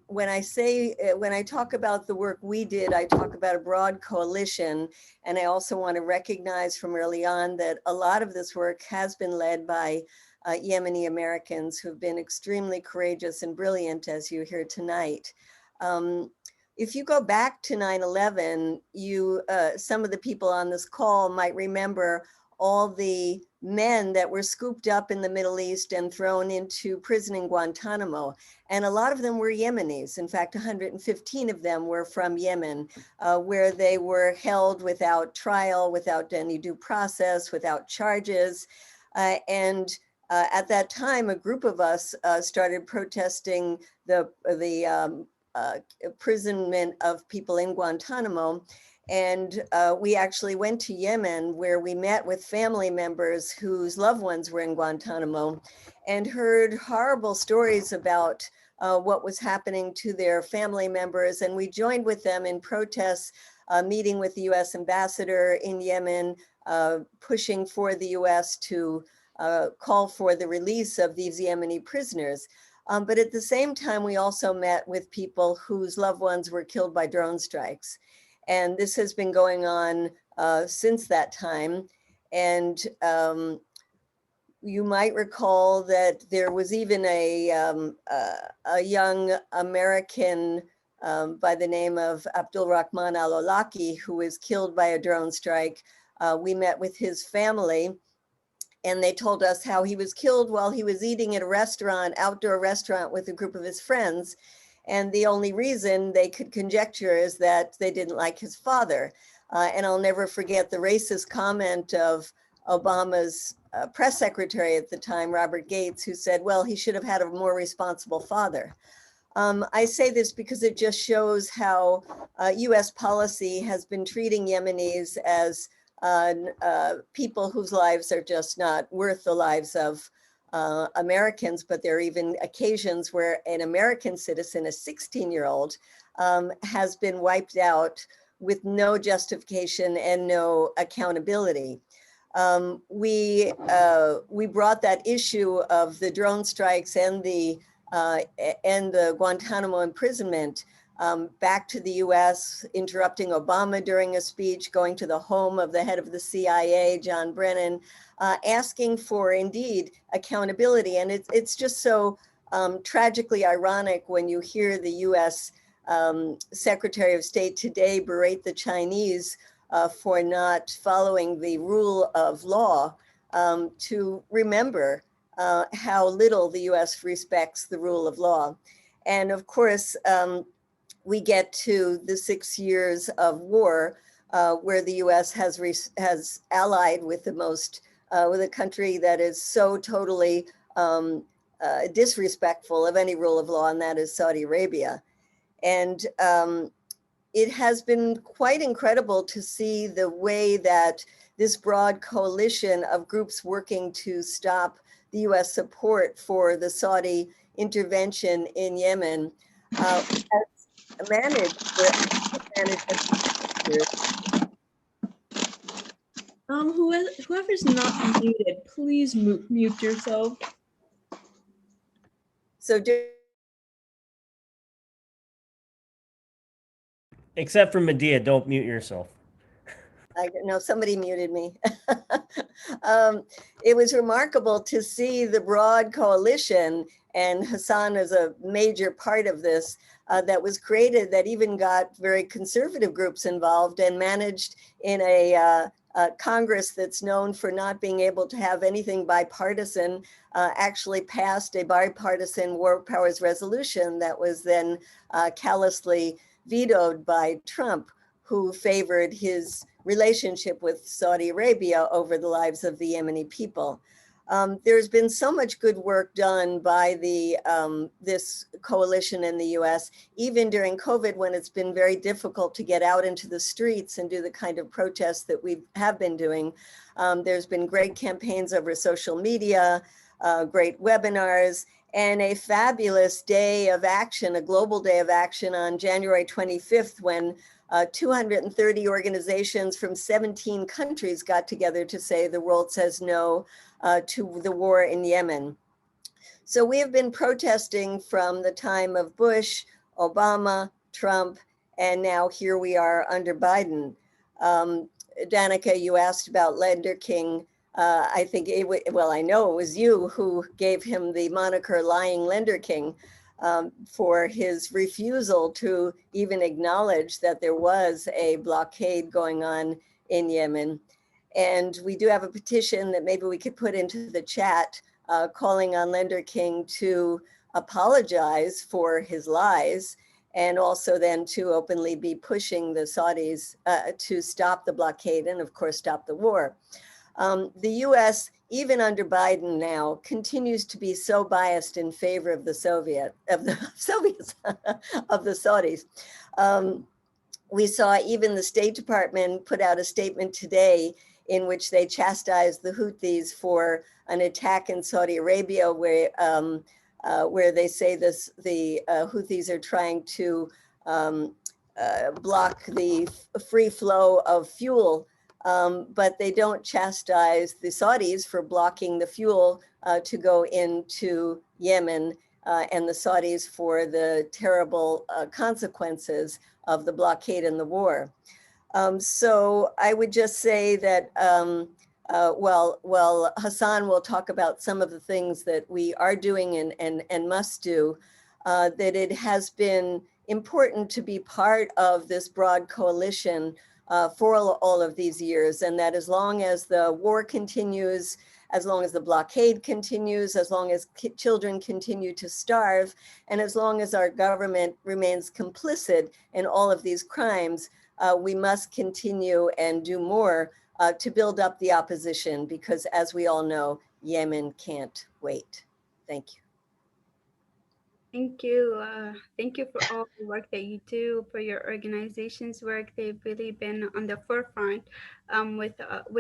when I talk about the work we did, I talk about a broad coalition. And I also want to recognize from early on that a lot of this work has been led by Yemeni Americans who've been extremely courageous and brilliant, as you hear tonight. If you go back to 9/11, some of the people on this call might remember all the men that were scooped up in the Middle East and thrown into prison in Guantanamo. And a lot of them were Yemenis. In fact, 115 of them were from Yemen, where they were held without trial, without any due process, without charges. At that time, a group of us started protesting the imprisonment of people in Guantanamo. And we actually went to Yemen, where we met with family members whose loved ones were in Guantanamo and heard horrible stories about what was happening to their family members. And we joined with them in protests, meeting with the US ambassador in Yemen, pushing for the US to call for the release of these Yemeni prisoners. But at the same time, we also met with people whose loved ones were killed by drone strikes. And this has been going on since that time. And you might recall that there was even a young American by the name of Abdul Rahman al-Awlaki who was killed by a drone strike we met with his family, and they told us how he was killed while he was eating at a restaurant, outdoor restaurant, with a group of his friends. And the only reason they could conjecture is that they didn't like his father. And I'll never forget the racist comment of Obama's press secretary at the time, Robert Gates, who said, well, he should have had a more responsible father. I say this because it just shows how US policy has been treating Yemenis as people whose lives are just not worth the lives of Americans, but there are even occasions where an American citizen, a 16-year-old, has been wiped out with no justification and no accountability. We brought that issue of the drone strikes and the Guantanamo imprisonment back to the US, interrupting Obama during a speech, going to the home of the head of the CIA, John Brennan, asking for, indeed, accountability. And it's just so tragically ironic when you hear the US Secretary of State today berate the Chinese for not following the rule of law, to remember how little the US respects the rule of law. And of course, we get to the 6 years of war, where the US has allied with with a country that is so totally disrespectful of any rule of law, and that is Saudi Arabia. And it has been quite incredible to see the way that this broad coalition of groups working to stop the US support for the Saudi intervention in Yemen has managed. Whoever's not muted, please mute yourself. So except for Medea, don't mute yourself. I know somebody muted me. It was remarkable to see the broad coalition, and Hasan is a major part of this, that was created, that even got very conservative groups involved and managed in a Congress that's known for not being able to have anything bipartisan, actually passed a bipartisan war powers resolution that was then callously vetoed by Trump, who favored his relationship with Saudi Arabia over the lives of the Yemeni people. There's been so much good work done by this coalition in the US, even during COVID, when it's been very difficult to get out into the streets and do the kind of protests that we have been doing. There's been great campaigns over social media, great webinars, and a fabulous day of action, a global day of action on January 25th, when 230 organizations from 17 countries got together to say the world says no to the war in Yemen. So we have been protesting from the time of Bush, Obama, Trump, and now here we are under Biden. Danica, you asked about Lender King. I think, I know it was you who gave him the moniker Lying Lender King, for his refusal to even acknowledge that there was a blockade going on in Yemen. And we do have a petition that maybe we could put into the chat, calling on Lender King to apologize for his lies, and also then to openly be pushing the Saudis to stop the blockade and of course stop the war. The US, even under Biden now, continues to be so biased in favor of the Saudis. We saw even the State Department put out a statement today in which they chastised the Houthis for an attack in Saudi Arabia, where they say the Houthis are trying to block the free flow of fuel. But they don't chastise the Saudis for blocking the fuel to go into Yemen, and the Saudis for the terrible consequences of the blockade and the war. So I would just say that, Hasan will talk about some of the things that we are doing and must do, that it has been important to be part of this broad coalition for all of these years, and that as long as the war continues, as long as the blockade continues, as long as children continue to starve, and as long as our government remains complicit in all of these crimes, we must continue and do more to build up the opposition, because as we all know, Yemen can't wait. Thank you. Thank you. Thank you for all the work that you do, for your organization's work. They've really been on the forefront with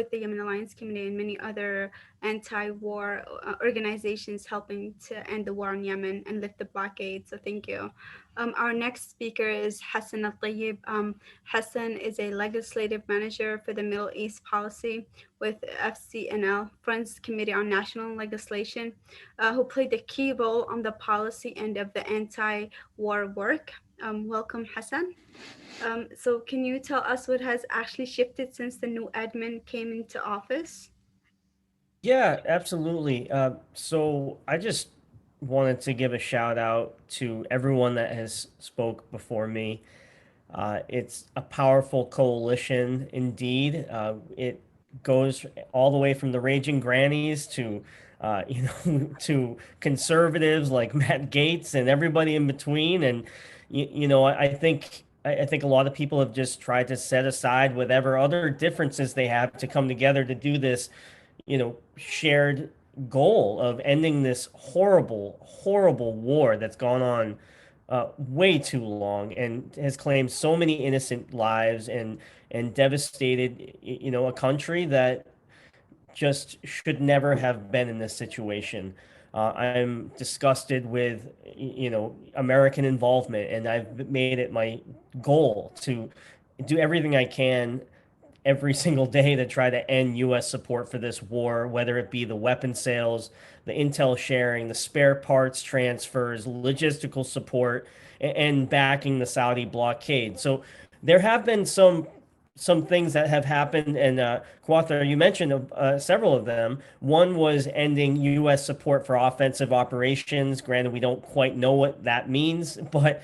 the Yemen Alliance Committee and many other anti-war organizations helping to end the war in Yemen and lift the blockade. So thank you. Our next speaker is Hasan Atla. Hasan is a legislative manager for the Middle East Policy with FCNL, Friends Committee on National Legislation, who played a key role on the policy end of the anti-war work. Welcome, Hasan. So can you tell us what has actually shifted since the new admin came into office? Yeah, absolutely. So I just wanted to give a shout out to everyone that has spoke before me. It's a powerful coalition indeed. It goes all the way from the raging grannies to, to conservatives like Matt Gaetz and everybody in between. And I think a lot of people have just tried to set aside whatever other differences they have to come together to do this, shared goal of ending this horrible, horrible war that's gone on way too long and has claimed so many innocent lives and devastated, a country that just should never have been in this situation. I'm disgusted with, American involvement, and I've made it my goal to do everything I can every single day to try to end U.S. support for this war, whether it be the weapon sales, the intel sharing, the spare parts transfers, logistical support, and backing the Saudi blockade. So there have been some things that have happened, and Quathar, you mentioned several of them. One was ending U.S. support for offensive operations. Granted, we don't quite know what that means, but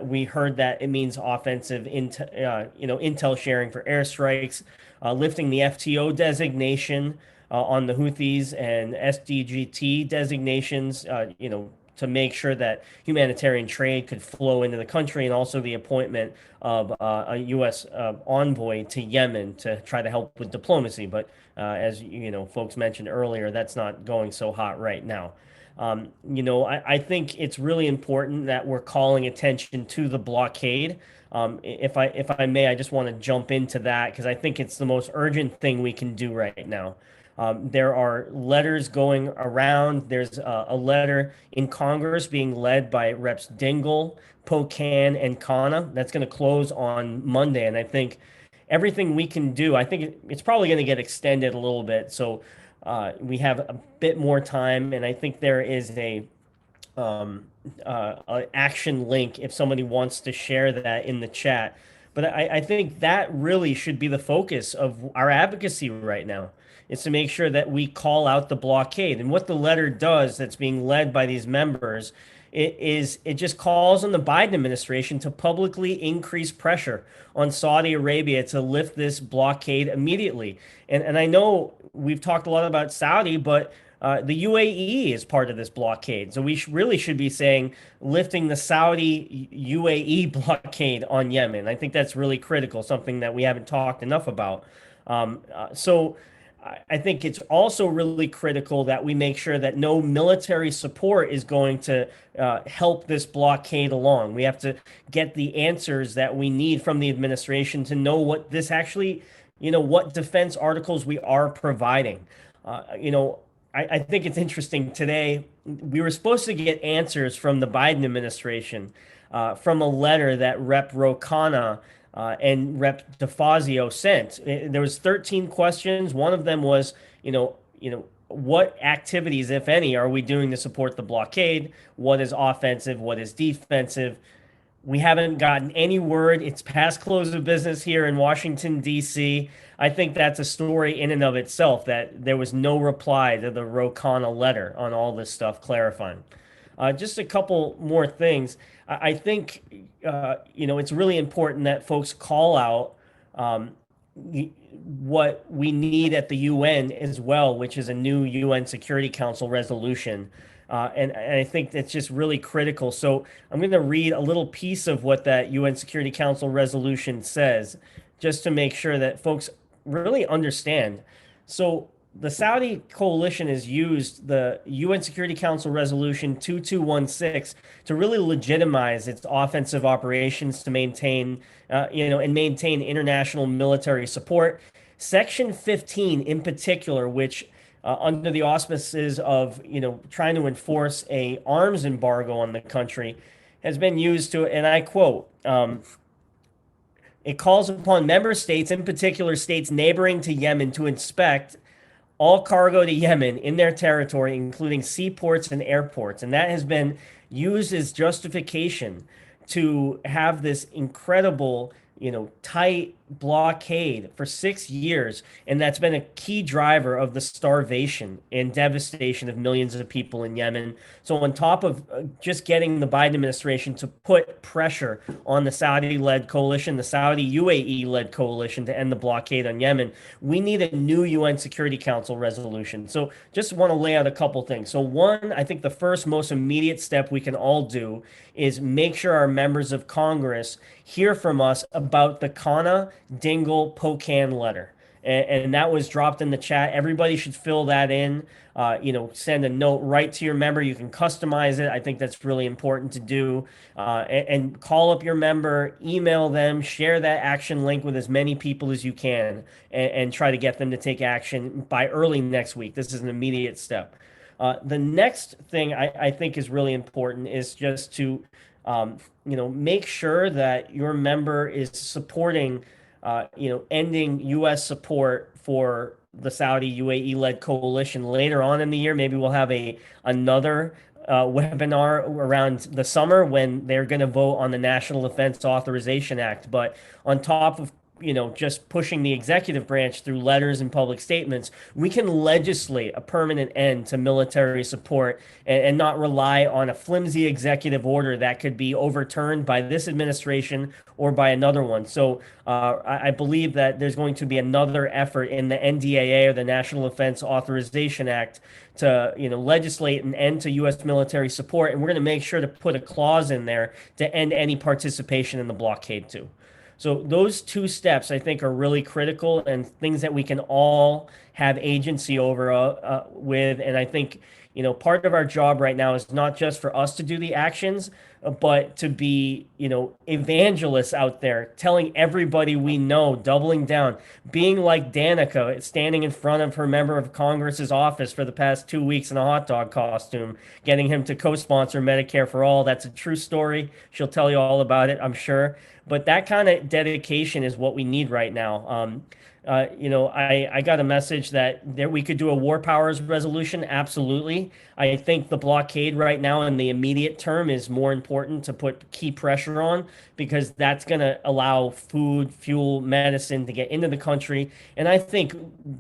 we heard that it means offensive intel sharing for airstrikes, lifting the FTO designation on the Houthis and SDGT designations, to make sure that humanitarian trade could flow into the country, and also the appointment of a U.S. Envoy to Yemen to try to help with diplomacy. But as folks mentioned earlier, that's not going so hot right now. I think it's really important that we're calling attention to the blockade. If I may, I just want to jump into that because I think it's the most urgent thing we can do right now. There are letters going around. There's a letter in Congress being led by Reps Dingell, Pocan, and Khanna. That's going to close on Monday. And I think everything we can do, I think it's probably going to get extended a little bit. So we have a bit more time. And I think there is a action link if somebody wants to share that in the chat. But I think that really should be the focus of our advocacy right now, is to make sure that we call out the blockade. And what the letter does that's being led by these members, it just calls on the Biden administration to publicly increase pressure on Saudi Arabia to lift this blockade immediately. And I know we've talked a lot about Saudi, but the UAE is part of this blockade. So we really should be saying lifting the Saudi UAE blockade on Yemen. I think that's really critical, something that we haven't talked enough about. So I think it's also really critical that we make sure that no military support is going to help this blockade along. We have to get the answers that we need from the administration to know what this actually, what defense articles we are providing. I think it's interesting today. We were supposed to get answers from the Biden administration from a letter that Rep. Ro Khanna and Rep. DeFazio sent. There was 13 questions. One of them was, what activities, if any, are we doing to support the blockade? What is offensive? What is defensive? We haven't gotten any word. It's past close of business here in Washington, D.C. I think that's a story in and of itself, that there was no reply to the Ro Khanna letter on all this stuff clarifying. Just a couple more things. I think, it's really important that folks call out what we need at the UN as well, which is a new UN Security Council resolution. And I think that's just really critical. So I'm going to read a little piece of what that UN Security Council resolution says, just to make sure that folks really understand. So the Saudi coalition has used the UN Security Council Resolution 2216 to really legitimize its offensive operations to maintain, and maintain international military support. Section 15, in particular, which under the auspices of trying to enforce a arms embargo on the country, has been used to, and I quote. It calls upon member states, in particular states neighboring to Yemen, to inspect all cargo to Yemen in their territory, including seaports and airports. And that has been used as justification to have this incredible, tight blockade for 6 years. And that's been a key driver of the starvation and devastation of millions of people in Yemen. So on top of just getting the Biden administration to put pressure on the Saudi-led coalition, the Saudi UAE-led coalition, to end the blockade on Yemen, we need a new UN Security Council resolution. So just want to lay out a couple things. So one, I think the first most immediate step we can all do is make sure our members of Congress hear from us about the Kana Dingle Pocan letter. And that was dropped in the chat. Everybody should fill that in. Send a note right to your member. You can customize it. I think that's really important to do. And call up your member, email them, share that action link with as many people as you can, and try to get them to take action by early next week. This is an immediate step. The next thing I think is really important is just to, make sure that your member is supporting, ending U.S. support for the Saudi UAE-led coalition later on in the year. Maybe we'll have another webinar around the summer when they're going to vote on the National Defense Authorization Act. But on top of just pushing the executive branch through letters and public statements, we can legislate a permanent end to military support and not rely on a flimsy executive order that could be overturned by this administration or by another one. So I believe that there's going to be another effort in the NDAA, or the National Defense Authorization Act, to legislate an end to U.S. military support, and we're going to make sure to put a clause in there to end any participation in the blockade too. So those two steps, I think, are really critical and things that we can all have agency over with. And I think, part of our job right now is not just for us to do the actions, but to be, evangelists out there, telling everybody we know, doubling down, being like Danica, standing in front of her member of Congress's office for the past 2 weeks in a hot dog costume, getting him to co-sponsor Medicare for All. That's a true story. She'll tell you all about it, I'm sure. But that kind of dedication is what we need right now. I got a message that we could do a war powers resolution. Absolutely. I think the blockade right now in the immediate term is more important to put key pressure on, because that's going to allow food, fuel, medicine to get into the country. And I think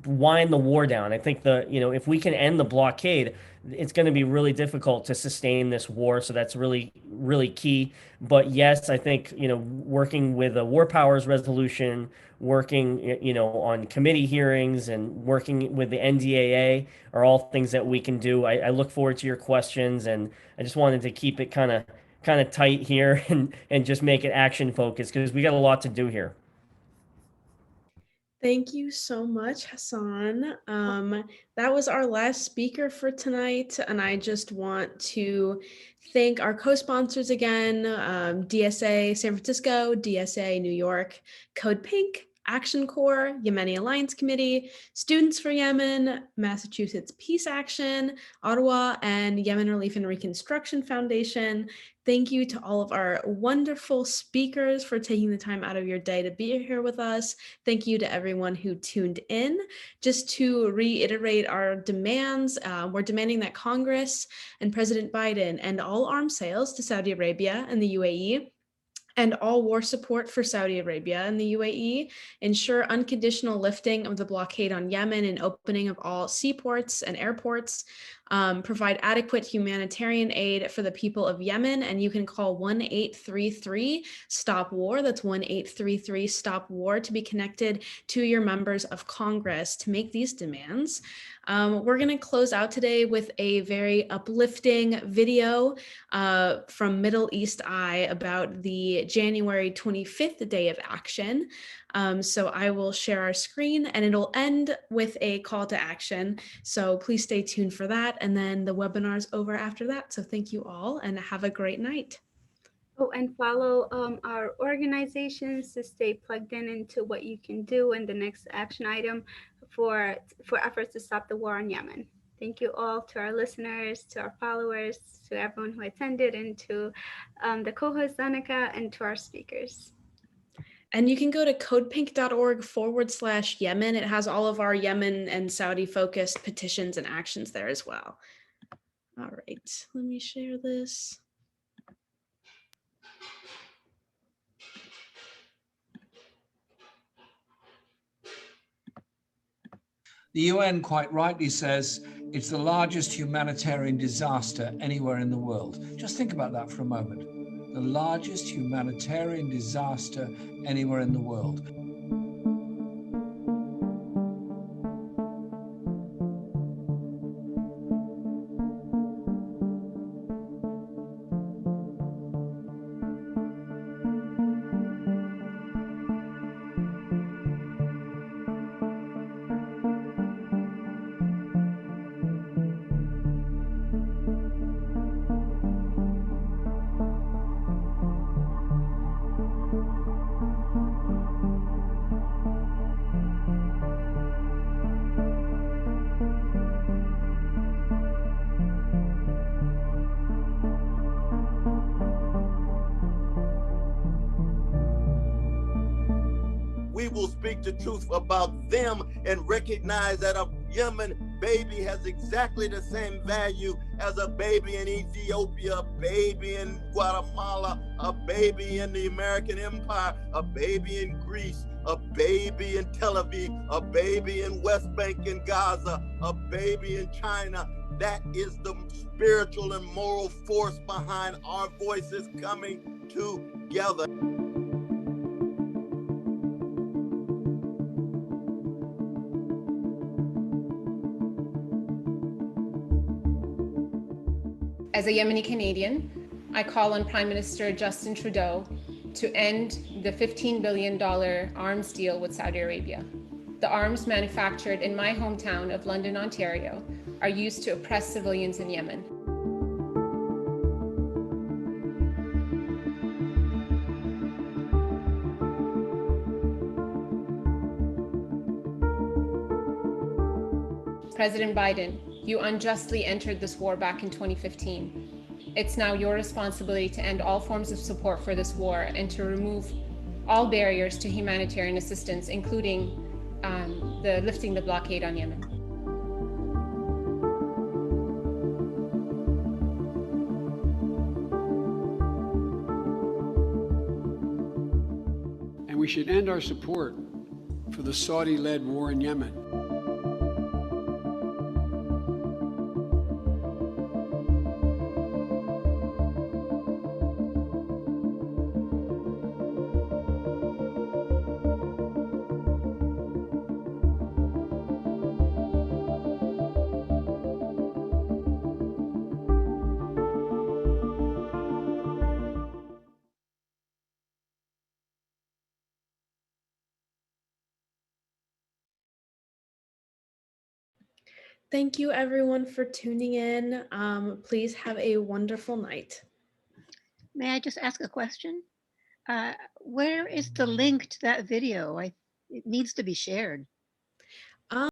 wind the war down. I think if we can end the blockade, it's going to be really difficult to sustain this war. So that's really, really key. But yes, I think, working with a war powers resolution, working, on committee hearings, and working with the NDAA are all things that we can do. I look forward to your questions, and I just wanted to keep it kind of tight here and just make it action focused, because we got a lot to do here. Thank you so much, Hasan. That was our last speaker for tonight, and I just want to thank our co-sponsors again, DSA San Francisco, DSA New York, Code Pink, Action Corps, Yemeni Alliance Committee, Students for Yemen, Massachusetts Peace Action, Ottawa, and Yemen Relief and Reconstruction Foundation. Thank you to all of our wonderful speakers for taking the time out of your day to be here with us. Thank you to everyone who tuned in. Just to reiterate our demands, we're demanding that Congress and President Biden end all arms sales to Saudi Arabia and the UAE, and all war support for Saudi Arabia and the UAE, ensure unconditional lifting of the blockade on Yemen and opening of all seaports and airports, provide adequate humanitarian aid for the people of Yemen, and you can call 1-833-STOP-WAR. That's 1-833-STOP-WAR to be connected to your members of Congress to make these demands. We're going to close out today with a very uplifting video from Middle East Eye about the January 25th Day of Action. So I will share our screen and it'll end with a call to action. So please stay tuned for that. And then the webinar's over after that. So thank you all and have a great night. Oh, and follow our organizations to stay plugged in into what you can do in the next action item for efforts to stop the war on Yemen. Thank you all to our listeners, to our followers, to everyone who attended, and to the co-host Danica, and to our speakers. And you can go to codepink.org/Yemen. It has all of our Yemen and Saudi focused petitions and actions there as well. All right, let me share this. The UN quite rightly says it's the largest humanitarian disaster anywhere in the world. Just think about that for a moment. The largest humanitarian disaster anywhere in the world. We will speak the truth about them and recognize that a Yemen baby has exactly the same value as a baby in Ethiopia, a baby in Guatemala, a baby in the American Empire, a baby in Greece, a baby in Tel Aviv, a baby in West Bank and Gaza, a baby in China. That is the spiritual and moral force behind our voices coming together. As a Yemeni Canadian, I call on Prime Minister Justin Trudeau to end the $15 billion arms deal with Saudi Arabia. The arms manufactured in my hometown of London, Ontario, are used to oppress civilians in Yemen. President Biden, you unjustly entered this war back in 2015. It's now your responsibility to end all forms of support for this war and to remove all barriers to humanitarian assistance, including lifting the blockade on Yemen. And we should end our support for the Saudi-led war in Yemen. Thank you everyone for tuning in. Please have a wonderful night. May I just ask a question? Where is the link to that video? It needs to be shared.